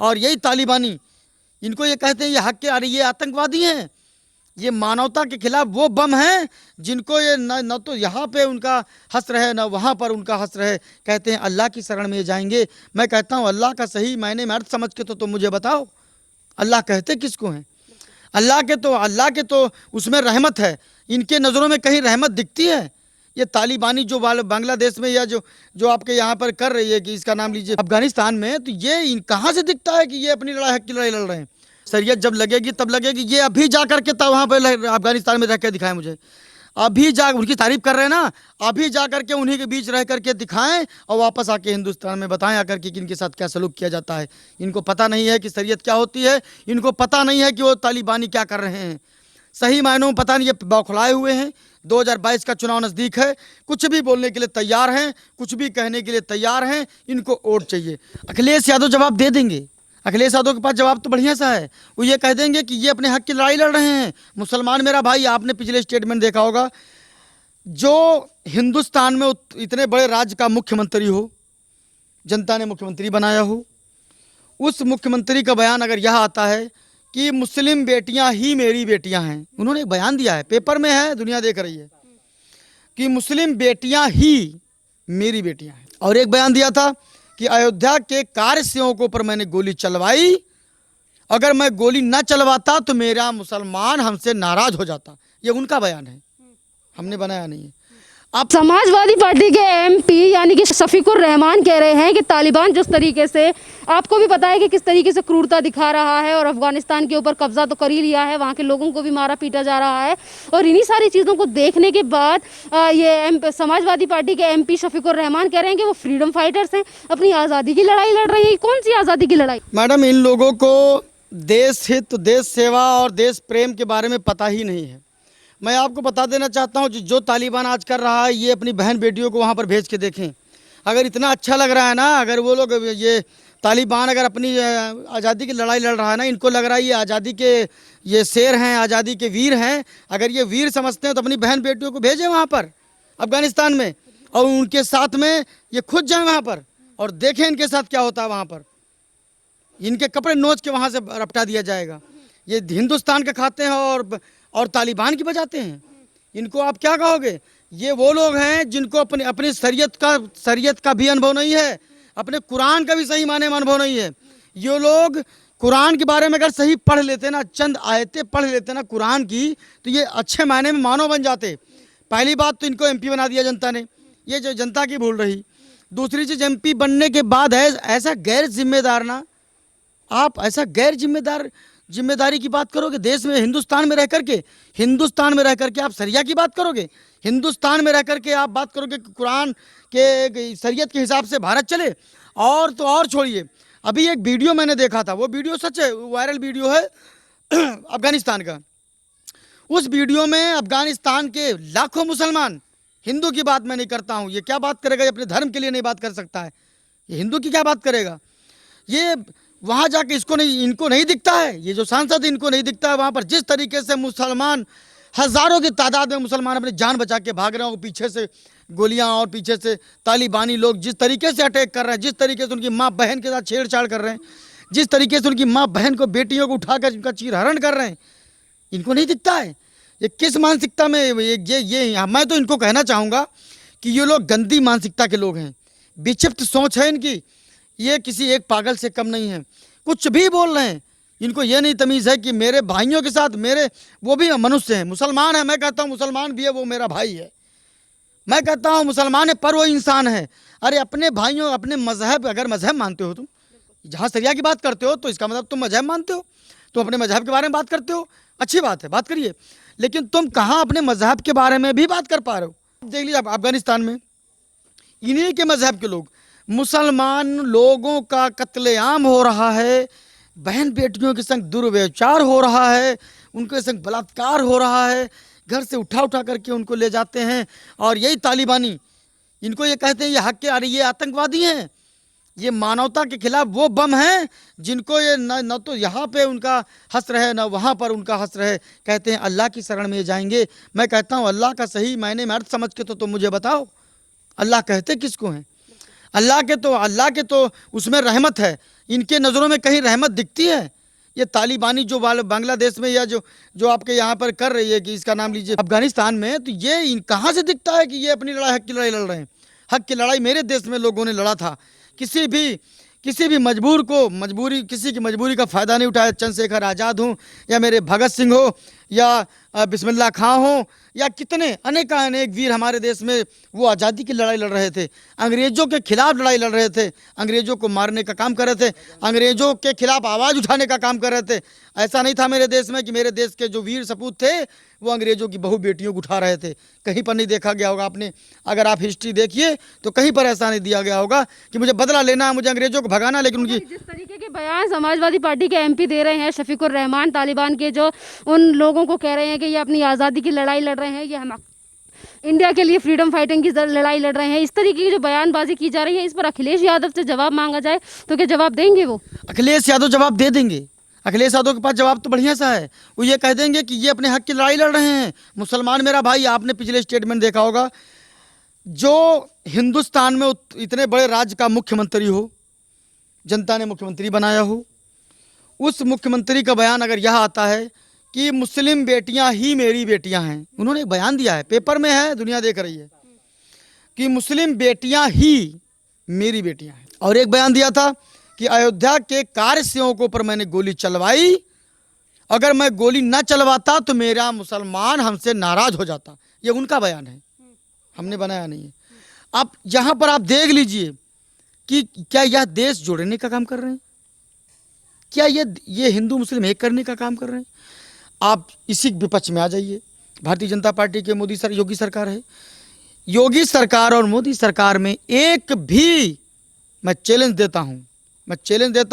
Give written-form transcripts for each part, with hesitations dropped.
और यही तालिबानी, इनको ये कहते हैं ये हक के, अरे ये आतंकवादी हैं, ये मानवता के खिलाफ वो बम हैं जिनको ये न तो यहाँ पे उनका हश्र है न वहाँ पर उनका हश्र है। कहते हैं अल्लाह की शरण में ये जाएंगे। मैं कहता हूँ अल्लाह का सही मायने में अर्थ समझ के तो तुम मुझे बताओ, अल्लाह कहते किसको हैं? अल्लाह के तो उसमें रहमत है, इनके नज़रों में कहीं रहमत दिखती है? ये तालिबानी जो बांग्लादेश में या जो आपके यहाँ पर कर रही है, कि इसका नाम लीजिए अफगानिस्तान में, तो ये कहाँ से दिखता है कि ये अपनी लड़ाई, हक की लड़ाई लड़ रहे हैं? शरीयत जब लगेगी तब लगेगी। ये अभी जा करके तब वहाँ पर अफगानिस्तान में रह के दिखाएं मुझे, अभी जा, उनकी तारीफ कर रहे हैं ना, अभी जा करके उन्हीं के बीच रह करके दिखाएं और वापस आके हिंदुस्तान में बताएं आकर के कि इनके साथ क्या सलूक किया जाता है। इनको पता नहीं है कि शरीयत क्या होती है, इनको पता नहीं है कि वो तालिबानी क्या कर रहे हैं। सही मायनों में पता नहीं, ये बौखलाए हुए हैं। 2022 का चुनाव नज़दीक है, कुछ भी बोलने के लिए तैयार हैं, कुछ भी कहने के लिए तैयार हैं। इनको वोट चाहिए। अखिलेश यादव जवाब दे देंगे। अखिलेश यादव के पास जवाब तो बढ़िया सा है, वो ये कह देंगे कि ये अपने हक की लड़ाई लड़ रहे हैं। मुसलमान मेरा भाई, आपने पिछले स्टेटमेंट देखा होगा, जो हिंदुस्तान में इतने बड़े राज्य का मुख्यमंत्री हो, जनता ने मुख्यमंत्री बनाया हो, उस मुख्यमंत्री का बयान अगर यह आता है कि मुस्लिम बेटियां ही मेरी बेटियां हैं, उन्होंने एक बयान दिया है, पेपर में है, दुनिया देख रही है, कि मुस्लिम बेटियां ही मेरी बेटियां हैं। और एक बयान दिया था कि अयोध्या के कार्य सेवकों पर मैंने गोली चलवाई, अगर मैं गोली न चलवाता तो मेरा मुसलमान हमसे नाराज हो जाता। ये उनका बयान है, हमने बनाया नहीं है। आप समाजवादी पार्टी के एमपी यानी कि शफीकुर रहमान कह रहे हैं कि तालिबान जिस तरीके से, आपको भी पता है कि किस तरीके से क्रूरता दिखा रहा है और अफगानिस्तान के ऊपर कब्जा तो कर ही लिया है, वहाँ के लोगों को भी मारा पीटा जा रहा है। और इन्हीं सारी चीज़ों को देखने के बाद ये समाजवादी पार्टी के एमपी शफीकुर रहमान कह रहे हैं कि वो फ्रीडम फाइटर्स हैं, अपनी आज़ादी की लड़ाई लड़ रहे हैं। कौन सी आज़ादी की लड़ाई? मैडम, इन लोगों को देश हित, देश सेवा और देश प्रेम के बारे में पता ही नहीं है। मैं आपको बता देना चाहता हूँ, जो तालिबान आज कर रहा है, ये अपनी बहन बेटियों को वहाँ पर भेज के देखें। अगर इतना अच्छा लग रहा है ना, अगर वो लोग, ये तालिबान अगर अपनी आज़ादी की लड़ाई लड़ रहा है ना, इनको लग रहा है ये आज़ादी के ये शेर हैं, आज़ादी के वीर हैं, अगर ये वीर समझते हैं तो अपनी बहन बेटियों को भेजें वहाँ पर अफगानिस्तान में, और उनके साथ में ये खुद जाएँ वहाँ पर और देखें इनके साथ क्या होता है। वहाँ पर इनके कपड़े नोच के वहाँ से रपटा दिया जाएगा। ये हिंदुस्तान का खाते हैं और तालिबान की बजाते हैं। इनको आप क्या कहोगे? ये वो लोग हैं जिनको अपनी शरीयत का भी अनुभव नहीं है, अपने कुरान का भी सही माने में अनुभव नहीं है। ये लोग कुरान के बारे में अगर सही पढ़ लेते ना, चंद आयतें पढ़ लेते ना कुरान की, तो ये अच्छे मायने में मानव बन जाते। पहली बात तो इनको एमपी बना दिया जनता ने, ये जो जनता की भूल रही। दूसरी चीज़, एमपी बनने के बाद है ऐसा गैर जिम्मेदार ना, आप ऐसा गैर जिम्मेदारी की बात करोगे देश में, हिंदुस्तान में रह करके आप शरिया की बात करोगे, हिंदुस्तान में रह करके आप बात करोगे कि कुरान के शरीयत के हिसाब से भारत चले। और तो और छोड़िए, अभी एक वीडियो मैंने देखा था, वो वीडियो सच है, वायरल वीडियो है अफगानिस्तान का। उस वीडियो में अफगानिस्तान के लाखों मुसलमान, हिंदू की बात मैं नहीं करता हूँ, ये क्या बात करेगा, ये अपने धर्म के लिए नहीं बात कर सकता है, ये हिंदू की क्या बात करेगा? ये वहाँ जाके इनको नहीं दिखता है, ये जो सांसद इनको नहीं दिखता है वहाँ पर जिस तरीके से मुसलमान, हज़ारों की तादाद में मुसलमान अपनी जान बचा के भाग रहे हैं, पीछे से गोलियां और पीछे से तालिबानी लोग जिस तरीके से अटैक कर रहे हैं, जिस तरीके से उनकी माँ बहन के साथ छेड़छाड़ कर रहे हैं, जिस तरीके से उनकी माँ बहन को, बेटियों को उठाकर उनका चीरहरण कर रहे हैं, इनको नहीं दिखता है। ये किस मानसिकता में ये मैं तो इनको कहना चाहूँगा कि ये लोग गंदी मानसिकता के लोग हैं, विक्षिप्त सोच है इनकी, ये किसी एक पागल से कम नहीं है, कुछ भी बोल रहे हैं। इनको ये नहीं तमीज़ है कि मेरे भाइयों के साथ, वो भी मनुष्य हैं, मुसलमान है, मैं कहता हूँ मुसलमान भी है, वो मेरा भाई है, मैं कहता हूँ मुसलमान है पर वो इंसान है। अरे अपने भाइयों, अपने मजहब, अगर मजहब मानते हो तुम, जहाँ शरिया की बात करते हो तो इसका मतलब तुम मजहब मानते हो, तुम अपने मजहब के बारे में बात करते हो, अच्छी बात है, बात करिए, लेकिन तुम कहाँ अपने मजहब के बारे में भी बात कर पा रहे हो? देख लीजिए अफगानिस्तान में इन्हीं के मजहब के लोग, मुसलमान लोगों का कत्लेआम हो रहा है, बहन बेटियों के संग दुर्व्यवचार हो रहा है, उनके संग बलात्कार हो रहा है, घर से उठा करके उनको ले जाते हैं। और यही तालिबानी, इनको ये कहते हैं ये हक के, अरे ये आतंकवादी हैं, ये मानवता के खिलाफ वो बम हैं जिनको ये न तो यहाँ पे उनका हश्र है न वहाँ पर उनका हश्र है। कहते हैं अल्लाह की शरण में ये जाएंगे। मैं कहता हूँ अल्लाह का सही मायने में अर्थ समझ के तो तुम मुझे बताओ, अल्लाह कहते किसको हैं? अल्लाह के तो उसमें रहमत है, इनके नज़रों में कहीं रहमत दिखती है? ये तालिबानी जो बांग्लादेश में या जो जो आपके यहाँ पर कर रही है, कि इसका नाम लीजिए अफगानिस्तान में, तो ये कहाँ से दिखता है कि ये अपनी लड़ाई, हक की लड़ाई लड़ रहे हैं? हक की लड़ाई मेरे देश में लोगों ने लड़ा था। किसी भी मजबूर को किसी की मजबूरी का फ़ायदा नहीं उठाया। चंद्रशेखर आज़ाद हो, या मेरे भगत सिंह हो, या बिस्मिल्लाह खां हो, या कितने अनेक वीर हमारे देश में वो आज़ादी की लड़ाई लड़ रहे थे, अंग्रेज़ों के खिलाफ लड़ाई लड़ रहे थे, अंग्रेज़ों को मारने का काम कर रहे थे, अंग्रेज़ों के खिलाफ आवाज़ उठाने का काम कर रहे थे। ऐसा नहीं था मेरे देश में कि मेरे देश के जो वीर सपूत थे वो अंग्रेज़ों की बहू बेटियों को उठा रहे थे। कहीं पर नहीं देखा गया होगा आपने, अगर आप हिस्ट्री देखिए तो कहीं पर ऐसा नहीं दिया गया होगा कि मुझे बदला लेना है, मुझे अंग्रेज़ों को भगाना। लेकिन उनकी जिस तरीके के बयान समाजवादी पार्टी के एमपी दे रहे हैं, शफीकुर रहमान, तालिबान के, जो उन लोगों को कह रहे हैं कि ये अपनी आज़ादी की लड़ाई लड़ रहे हैं, ये हम इंडिया के लिए फ्रीडम फाइटिंग की लड़ाई लड़ रहे हैं, इस तरीके की जो बयानबाजी की जा रही है, इस पर अखिलेश यादव से जवाब मांगा जाए तो क्या जवाब देंगे वो? अखिलेश यादव जवाब दे देंगे। अखिलेश यादव के पास जवाब तो बढ़िया सा है। वो ये कह देंगे कि ये अपने हक की लड़ाई लड़ रहे हैं। मुसलमान मेरा भाई, आपने पिछले स्टेटमेंट देखा होगा, जो हिंदुस्तान में इतने बड़े राज्य का मुख्यमंत्री हो, जनता ने मुख्यमंत्री बनाया हो, उस मुख्यमंत्री का बयान अगर यह आता है कि मुस्लिम बेटियां ही मेरी बेटियां हैं, उन्होंने एक बयान दिया है, पेपर में है, दुनिया देख रही है, कि मुस्लिम बेटियां ही मेरी बेटियां हैं। और एक बयान दिया था कि अयोध्या के कार्य सेवकों पर मैंने गोली चलवाई, अगर मैं गोली न चलवाता तो मेरा मुसलमान हमसे नाराज हो जाता। ये उनका बयान है, हमने बनाया नहीं है। आप यहाँ पर आप देख लीजिए कि क्या यह देश जोड़ने का काम कर रहे हैं? क्या ये हिंदू मुस्लिम एक करने का काम कर रहे हैं? आप इसी विपक्ष में आ जाइए। भारतीय जनता पार्टी के योगी सरकार है। योगी सरकार और मोदी सरकार में एक भी, मैं चैलेंज देता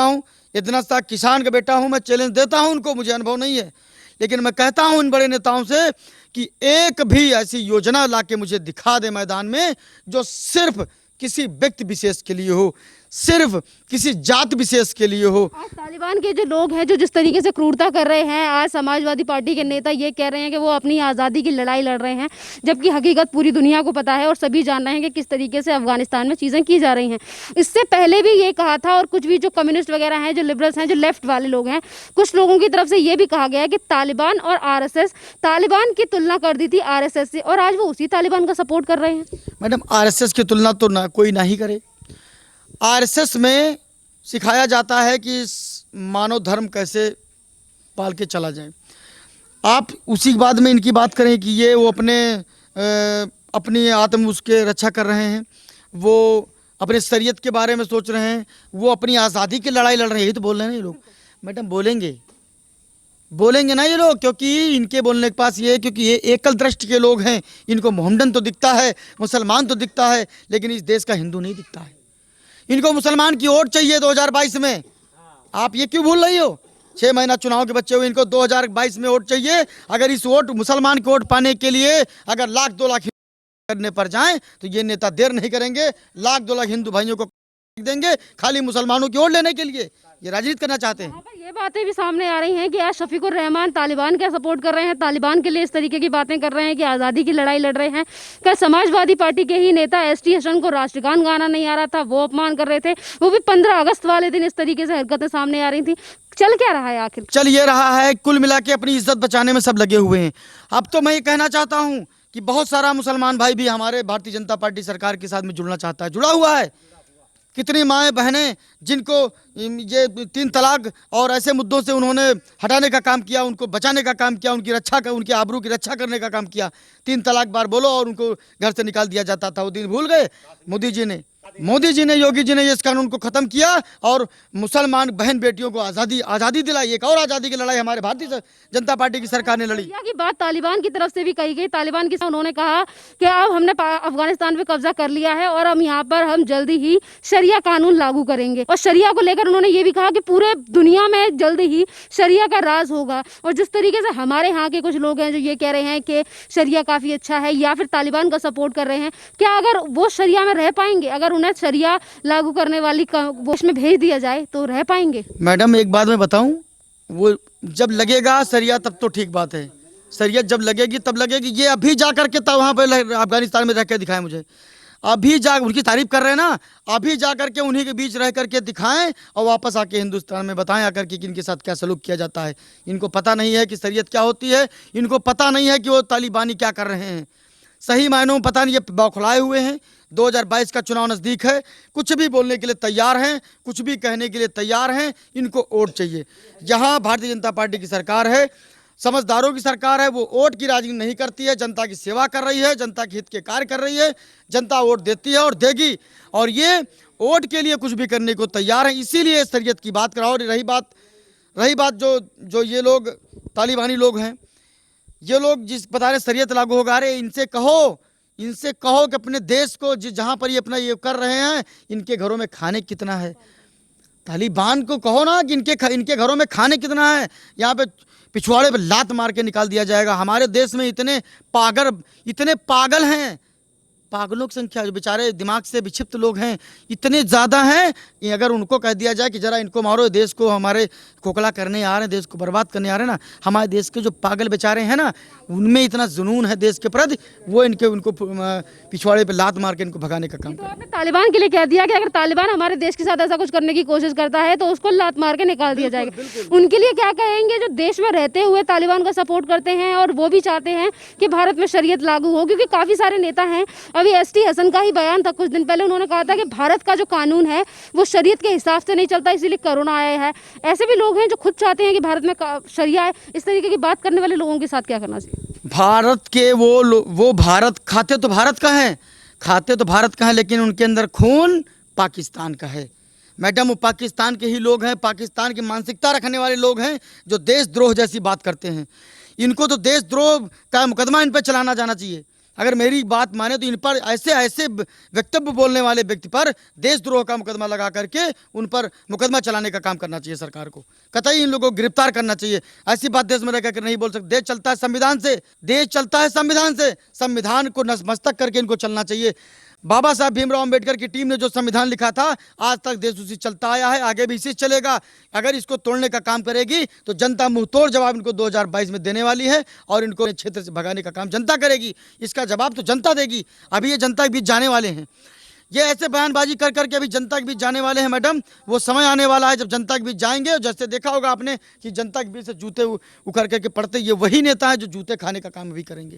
हूं, इतना सा किसान का बेटा हूं, मैं चैलेंज देता हूं उनको, मुझे अनुभव नहीं है, लेकिन मैं कहता हूं इन बड़े नेताओं से कि एक भी ऐसी योजना लाके मुझे दिखा दे मैदान में जो सिर्फ किसी व्यक्ति विशेष के लिए हो, सिर्फ किसी जात विशेष के लिए हो। आज तालिबान के जो लोग हैं, जो जिस तरीके से क्रूरता कर रहे हैं, आज समाजवादी पार्टी के नेता ये कह रहे हैं कि वो अपनी आज़ादी की लड़ाई लड़ रहे हैं, जबकि हकीकत पूरी दुनिया को पता है और सभी जान रहे हैं कि किस तरीके से अफगानिस्तान में चीज़ें की जा रही हैं। इससे पहले भी ये कहा था, और कुछ भी जो कम्युनिस्ट वगैरह हैं, जो लिबरल्स हैं, जो लेफ्ट वाले लोग हैं, कुछ लोगों की तरफ से ये भी कहा गया है कि तालिबान और आरएसएस, तालिबान की तुलना कर दी थी आरएसएस से, और आज वो उसी तालिबान का सपोर्ट कर रहे हैं। मैडम, आरएसएस की तुलना तो कोई ना ही करे। आरएसएस में सिखाया जाता है कि मानव धर्म कैसे पाल के चला जाए। आप उसी के बाद में इनकी बात करें कि ये वो अपनी आत्म उसके रक्षा कर रहे हैं, वो अपने शरीयत के बारे में सोच रहे हैं, वो अपनी आज़ादी की लड़ाई लड़ रहे हैं, यही तो बोल रहे हैं ये लोग। मैडम, बोलेंगे ना ये लोग, क्योंकि इनके बोलने के पास ये है, क्योंकि ये एकल दृष्टि के लोग हैं। इनको मोहम्मदन तो दिखता है, मुसलमान तो दिखता है, लेकिन इस देश का हिंदू नहीं दिखता है। इनको मुसलमान की वोट चाहिए 2022 में। आप ये क्यों भूल रही हो? 6 महीना चुनाव के बच्चे हुए, इनको 2022 में वोट चाहिए। अगर इस वोट, मुसलमान की वोट पाने के लिए अगर 1,00,000-2 लाख करने पर जाएं तो ये नेता देर नहीं करेंगे, 1,00,000-2 लाख हिंदू भाइयों को देंगे खाली मुसलमानों की वोट लेने के लिए। ये राजनीति करना चाहते हैं। ये बातें भी सामने आ रही हैं कि आज शफीकुर रहमान तालिबान का सपोर्ट कर रहे हैं, तालिबान के लिए इस तरीके की बातें कर रहे हैं कि आज़ादी की लड़ाई लड़ रहे हैं। कल समाजवादी पार्टी के ही नेता एसटी हसन को राष्ट्रगान गाना नहीं आ रहा था, वो अपमान कर रहे थे, वो भी 15 अगस्त वाले दिन इस तरीके से हरकतें सामने आ रही थी। चल क्या रहा है आखिर? चल ये रहा है, कुल मिला के अपनी इज्जत बचाने में सब लगे हुए हैं। अब तो मैं ये कहना चाहता हूँ कि बहुत सारा मुसलमान भाई भी हमारे भारतीय जनता पार्टी सरकार के साथ में जुड़ना चाहता है, जुड़ा हुआ है। कितनी माएँ बहनें जिनको ये 3 तलाक और ऐसे मुद्दों से उन्होंने हटाने का काम किया, उनको बचाने का काम किया, उनकी रक्षा का, उनकी आबरू की रक्षा करने का काम किया। 3 तलाक बार बोलो और उनको घर से निकाल दिया जाता था। वो दिन भूल गए मोदी जी ने, योगी जी ने इस कानून को खत्म किया और मुसलमान बहन बेटियों को आज़ादी दिलाई। एक और आज़ादी की लड़ाई हमारे भारतीय जनता पार्टी की सरकार ने लड़ी। की बात तालिबान की तरफ से भी कही गई। तालिबान की उन्होंने कहा कि अब हमने अफगानिस्तान पे कब्जा कर लिया है और हम यहाँ पर हम जल्दी ही शरिया कानून लागू करेंगे, और शरिया को लेकर उन्होंने ये भी कहा कि पूरे दुनिया में जल्दी ही शरिया का राज होगा। और जिस तरीके से हमारे यहाँ के कुछ लोग हैं जो ये कह रहे हैं कि शरिया काफ़ी अच्छा है या फिर तालिबान का सपोर्ट कर रहे हैं, क्या अगर वो शरिया में रह पाएंगे? अगर उन्हें शरिया लागू करने वाली वो में भेज दिया जाए तो रह पाएंगे? मैडम, एक बात मैं बताऊं, वो जब लगेगा शरिया तब तो ठीक बात है। शरीयत जब लगेगी तब लगेगी। ये अभी जा करके तब वहाँ पर अफगानिस्तान में रह के दिखाए मुझे। अभी जा उनकी तारीफ कर रहे हैं ना, अभी जा करके उन्हीं के बीच रह करके दिखाएं और वापस आके हिंदुस्तान में बताएं आकर के कि इनके साथ क्या सलूक किया जाता है। इनको पता नहीं है कि शरीयत क्या होती है, इनको पता नहीं है कि वो तालिबानी क्या कर रहे हैं। सही मायनों में पता नहीं, ये बौखलाए हुए हैं। 2022 का चुनाव नज़दीक है, कुछ भी बोलने के लिए तैयार हैं, कुछ भी कहने के लिए तैयार हैं। इनको वोट चाहिए। यहाँ भारतीय जनता पार्टी की सरकार है, समझदारों की सरकार है, वो वोट की राजनीति नहीं करती है, जनता की सेवा कर रही है, जनता के हित के कार्य कर रही है। जनता वोट देती है और देगी, और ये वोट के लिए कुछ भी करने को तैयार है। इसीलिए शरीयत की बात कराओ। रही बात जो ये लोग तालिबानी लोग हैं, ये लोग जिस बता रहे शरीयत लागू होगा, अरे इनसे कहो कि अपने देश को जहाँ पर ये अपना ये कर रहे हैं, इनके घरों में खाने कितना है। तालिबान को कहो ना कि इनके घरों में खाने कितना है। यहाँ पे पिछवाड़े पे लात मार के निकाल दिया जाएगा। हमारे देश में इतने पागल हैं, पागलों की संख्या, जो बेचारे दिमाग से विक्षिप्त लोग हैं, इतने ज़्यादा हैं कि अगर उनको कह दिया जाए कि ज़रा इनको मारो, देश को हमारे खोखला करने आ रहे हैं, देश को बर्बाद करने आ रहे हैं ना, हमारे देश के जो पागल बेचारे हैं ना, उनमें इतना जुनून है देश के प्रति, वो उनको पिछवाड़े पे लात मार के इनको भगाने का काम। तो आपने तालिबान के लिए कह दिया कि अगर तालिबान हमारे देश के साथ ऐसा कुछ करने की कोशिश करता है तो उसको लात मार के निकाल दिया जाएगा। उनके लिए क्या कहेंगे जो देश में रहते हुए तालिबान का सपोर्ट करते हैं और वो भी चाहते हैं कि भारत में शरीयत लागू हो? क्योंकि काफ़ी सारे नेता हैं, अभी एसटी हसन का ही बयान था कुछ दिन पहले, उन्होंने कहा था कि भारत का जो कानून है वो शरीयत के हिसाब से नहीं चलता, इसीलिए कोरोना आया है। ऐसे भी लोग हैं जो खुद चाहते हैं कि भारत में शरिया है। इस तरीके की बात करने वाले लोगों के साथ क्या करना चाहिए? भारत के वो भारत खाते तो भारत का है, लेकिन उनके अंदर खून पाकिस्तान का है। मैडम, वो पाकिस्तान के ही लोग हैं, पाकिस्तान की मानसिकता रखने वाले लोग हैं, जो देशद्रोह जैसी बात करते हैं। इनको तो देशद्रोह का मुकदमा इन पर चलाना जाना चाहिए। अगर मेरी बात माने तो इन पर ऐसे वक्तव्य बोलने वाले व्यक्ति पर देशद्रोह का मुकदमा लगा करके उन पर मुकदमा चलाने का काम करना चाहिए सरकार को। कतई इन लोगों को गिरफ्तार करना चाहिए। ऐसी बात देश में रह कर नहीं बोल सकते। देश चलता है संविधान से, संविधान को नतमस्तक करके इनको चलना चाहिए। बाबा साहब भीमराव अंबेडकर की टीम ने जो संविधान लिखा था, आज तक देश उसी चलता आया है, आगे भी इसी चलेगा। अगर इसको तोड़ने का काम करेगी तो जनता मुंह तोड़ जवाब इनको 2022 में देने वाली है, और इनको क्षेत्र से भगाने का काम जनता करेगी। इसका जवाब तो जनता देगी। अभी ये जनता के बीच जाने वाले हैं, ये ऐसे बयानबाजी कर करके अभी जनता के बीच जाने वाले हैं। मैडम, वो समय आने वाला है जब जनता के बीच जाएंगे। जैसे देखा होगा आपने कि जनता के बीच से जूते उखड़ करके पड़ते, ये वही नेता है जो जूते खाने का काम भी करेंगे।